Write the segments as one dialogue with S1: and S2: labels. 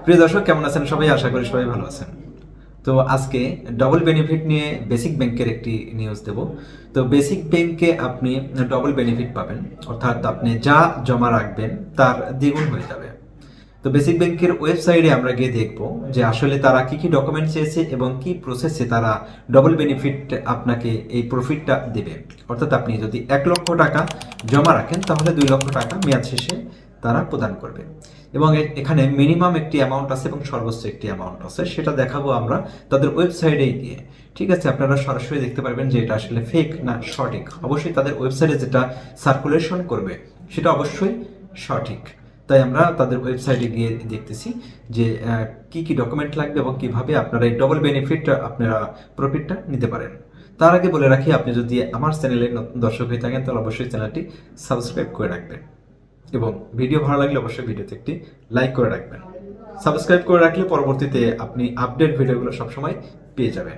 S1: প্রিয় দর্শক, কেমন আছেন সবাই? আশা করি সবাই ভালো আছেন। তো আজকে ডবল বেনিফিট নিয়ে বেসিক ব্যাংকের একটি নিউজ দেব। তো বেসিক ব্যাংকে আপনি ডবল বেনিফিট পাবেন, অর্থাৎ আপনি যা জমা রাখবেন তার দ্বিগুণ হয়ে যাবে। তো বেসিক ব্যাংকের ওয়েবসাইটে আমরা গিয়ে দেখব যে আসলে তারা কি কি ডকুমেন্ট চেয়েছে এবং কি প্রসেসে তারা ডবল বেনিফিট আপনাকে এই প্রফিটটা দেবে। অর্থাৎ আপনি যদি 1 লক্ষ টাকা জমা রাখেন তাহলে 2 লক্ষ টাকা মেয়াদ শেষে তারা প্রদান করবে। এবং এখানে মিনিমাম একটি অ্যামাউন্ট আছে এবং সর্বোচ্চ একটি অ্যামাউন্ট আছে, সেটা দেখাবো আমরা তাদের ওয়েবসাইটে গিয়ে। ঠিক আছে, আপনারা সরাসরি দেখতে পারবেন যে এটা আসলে ফেক না সঠিক। অবশ্যই তাদের ওয়েবসাইটে যেটা সার্কুলেশন করবে সেটা অবশ্যই সঠিক। তাই আমরা তাদের ওয়েবসাইটে গিয়ে দেখতেছি যে কি কি ডকুমেন্ট লাগবে এবং কিভাবে আপনারা এই ডবল বেনিফিট আপনারা প্রফিটটা নিতে পারেন। তার আগে বলে রাখি, আপনি যদি আমার চ্যানেলের নতুন দর্শক হয়ে থাকেন তাহলে অবশ্যই চ্যানেলটি সাবস্ক্রাইব করে রাখবেন এবং ভিডিও ভালো লাগলে অবশ্যই ভিডিওতে একটি লাইক করে রাখবেন। সাবস্ক্রাইব করে রাখলে পরবর্তীতে আপনি আপডেট ভিডিওগুলো সবসময় পেয়ে যাবেন।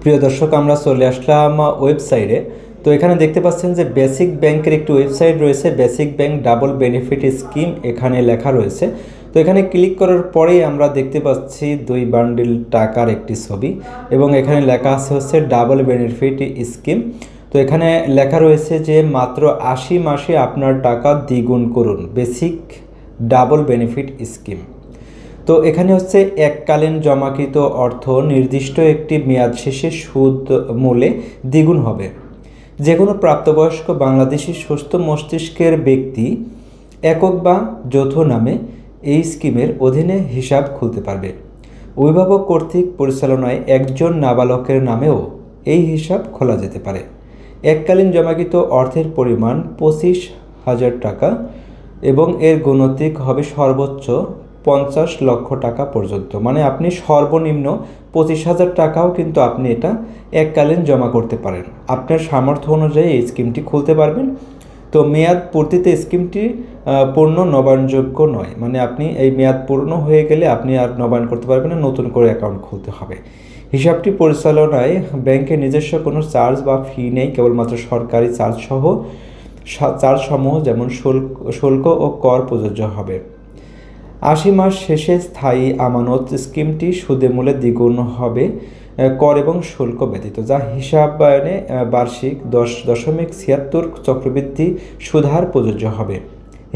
S1: প্রিয় দর্শক, আমরা চলে আসলাম ওয়েবসাইটে। তো এখানে দেখতে পাচ্ছেন যে বেসিক ব্যাংকের একটি ওয়েবসাইট রয়েছে, basic bank double benefit scheme এখানে লেখা রয়েছে। তো এখানে ক্লিক করার পরেই আমরা দেখতে পাচ্ছি 2 বান্ডিল টাকার একটি ছবি এবং এখানে লেখা আছে হচ্ছে ডাবল বেনিফিট স্কিম। তো এখানে লেখা রয়েছে যে মাত্র 80 মাসে আপনার টাকা দ্বিগুণ করুন, বেসিক ডাবল বেনিফিট স্কিম। তো এখানে হচ্ছে এককালীন জমাকৃত অর্থ নির্দিষ্ট একটি মেয়াদ শেষে সুদ মূলে দ্বিগুণ হবে। যে কোনো প্রাপ্তবয়স্ক বাংলাদেশি সুস্থ মস্তিষ্কের ব্যক্তি একক বা যৌথ নামে এই স্কিমের অধীনে হিসাব খুলতে পারবে। অভিভাবক কর্তৃক পরিচালনায় একজন নাবালকের নামেও এই হিসাব খোলা যেতে পারে। এককালীন জমাকৃত অর্থের পরিমাণ 25,000 টাকা এবং এর গণতিক হবে সর্বোচ্চ 50 লক্ষ টাকা পর্যন্ত। মানে আপনি সর্বনিম্ন 25,000 টাকাও কিন্তু আপনি এটা এককালীন জমা করতে পারেন। আপনার সামর্থ্য অনুযায়ী এই স্কিমটি খুলতে পারবেন। তো মেয়াদ পূর্তিতে স্কিমটি পূর্ণ নবায়নযোগ্য নয়, মানে আপনি এই মেয়াদ পূর্ণ হয়ে গেলে আপনি আর নবায়ন করতে পারবেন না, নতুন করে অ্যাকাউন্ট খুলতে হবে। হিসাবটি পরিচালনায় ব্যাংকের নিজস্ব কোনো চার্জ বা ফি নেই, কেবলমাত্র সরকারি চার্জসমূহ যেমন শুল্ক ও কর প্রযোজ্য হবে। 80 মাস শেষে স্থায়ী আমানত স্কিমটি সুদে মূলে দ্বিগুণ হবে কর এবং শুল্ক ব্যতীত, যা হিসাবায়নে বার্ষিক 10.76 চক্রবৃদ্ধি সুদহার প্রযোজ্য হবে।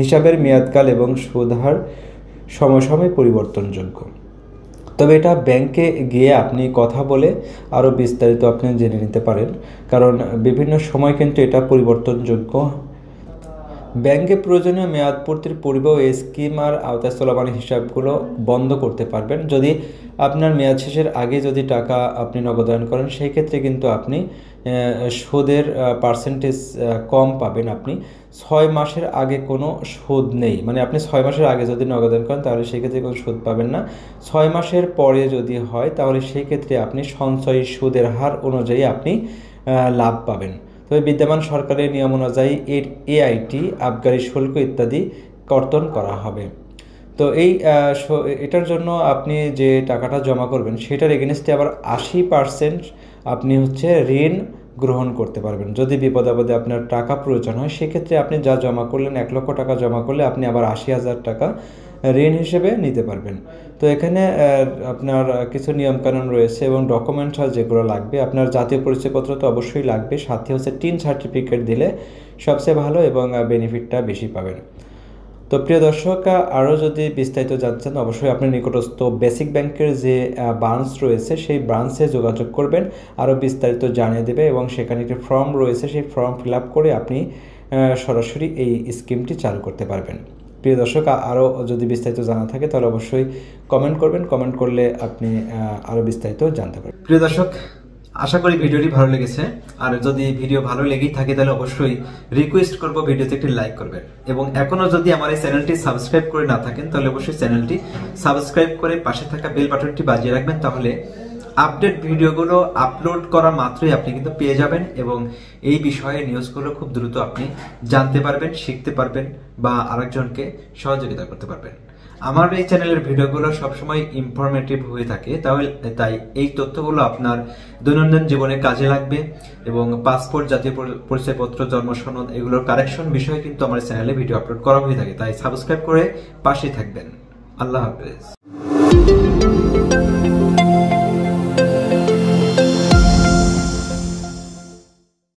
S1: হিসাবের মেয়াদকাল এবং সুদহার সময় পরিবর্তনযোগ্য। তবে এটা ব্যাংকে গিয়ে আপনি কথা বলে আরও বিস্তারিত আপনি জেনে নিতে পারেন, কারণ বিভিন্ন সময় কিন্তু এটা পরিবর্তনযোগ্য। ব্যাংকে প্রয়োজনীয় মেয়াদ পূর্তির পূর্বেও এই স্কিম আর আওতায় চলমান হিসাবগুলো বন্ধ করতে পারবেন। যদি আপনার মেয়াদ শেষের আগে যদি টাকা আপনি নগদায়ন করেন, সেই ক্ষেত্রে কিন্তু আপনি সুদের পার্সেন্টেজ কম পাবেন। আপনি 6 মাসের আগে কোনো সুদ নেই, মানে আপনি 6 মাসের আগে যদি নগদায়ন করেন তাহলে সেই ক্ষেত্রে কোনো সুদ পাবেন না। 6 মাসের পরে যদি হয় তাহলে সেই ক্ষেত্রে আপনি সঞ্চয়ী সুদের হার অনুযায়ী আপনি লাভ পাবেন। তবে বিদ্যমান সরকারের নিয়ম অনুযায়ী এর এআইটি, আবগারি শুল্ক ইত্যাদি কর্তন করা হবে। তো এটার জন্য আপনি যে টাকাটা জমা করবেন সেটার এগেনস্টে আবার 80% আপনি হচ্ছে ঋণ গ্রহণ করতে পারবেন। যদি বিপদ আপদে আপনার টাকা প্রয়োজন হয় সেক্ষেত্রে আপনি যা জমা করলেন, 1 লক্ষ টাকা জমা করলে আপনি আবার 80,000 টাকা ঋণ হিসেবে নিতে পারবেন। তো এখানে আপনার কিছু নিয়মকানুন রয়েছে এবং ডকুমেন্ট যেগুলো লাগবে, আপনার জাতীয় পরিচয়পত্র তো অবশ্যই লাগবে, সাথে হচ্ছে টিন সার্টিফিকেট দিলে সবচেয়ে ভালো এবং বেনিফিটটা বেশি পাবেন। তো প্রিয় দর্শক, আরও যদি বিস্তারিত জানছেন অবশ্যই আপনার নিকটস্থ বেসিক ব্যাংকের যে ব্রাঞ্চ রয়েছে সেই ব্রাঞ্চে যোগাযোগ করবেন, আরও বিস্তারিত জানিয়ে দেবে এবং সেখানে একটি ফর্ম রয়েছে, সেই ফর্ম ফিল আপ করে আপনি সরাসরি এই স্কিমটি চালু করতে পারবেন। প্রিয় দর্শক, আরও যদি বিস্তারিত জানা থাকে তাহলে অবশ্যই কমেন্ট করবেন, কমেন্ট করলে আপনি আরও বিস্তারিত জানতে পারবেন। প্রিয় দর্শক, আশা করি ভিডিওটি ভালো লেগেছে, আর যদি ভিডিও ভালো লেগেই থাকে তাহলে অবশ্যই রিকোয়েস্ট করব ভিডিওতে একটি লাইক করবেন এবং এখনো যদি আমার এই চ্যানেলটি সাবস্ক্রাইব করে না থাকেন তাহলে অবশ্যই চ্যানেলটি সাবস্ক্রাইব করে পাশে থাকা বেল বাটনটি বাজিয়ে রাখবেন, তাহলে আপডেট ভিডিওগুলো আপলোড করা মাত্রই আপনি কিন্তু পেয়ে যাবেন এবং এই বিষয়ে নিউজগুলো খুব দ্রুত আপনি জানতে পারবেন, শিখতে পারবেন বা আরেকজনকে সহযোগিতা করতে পারবেন। আমার এই চ্যানেলের ভিডিওগুলো সবসময় ইনফরমেটিভ হয়ে থাকে, তাই এই তথ্যগুলো আপনার দৈনন্দিন জীবনে কাজে লাগবে এবং পাসপোর্ট, জাতীয় পরিচয়পত্র, জন্ম সনদ এগুলোর কারেকশন বিষয়ে কিন্তু আমার চ্যানেলে ভিডিও আপলোড করা হয়ে থাকে। তাই সাবস্ক্রাইব করে পাশেই থাকবেন। আল্লাহ হাফেজ।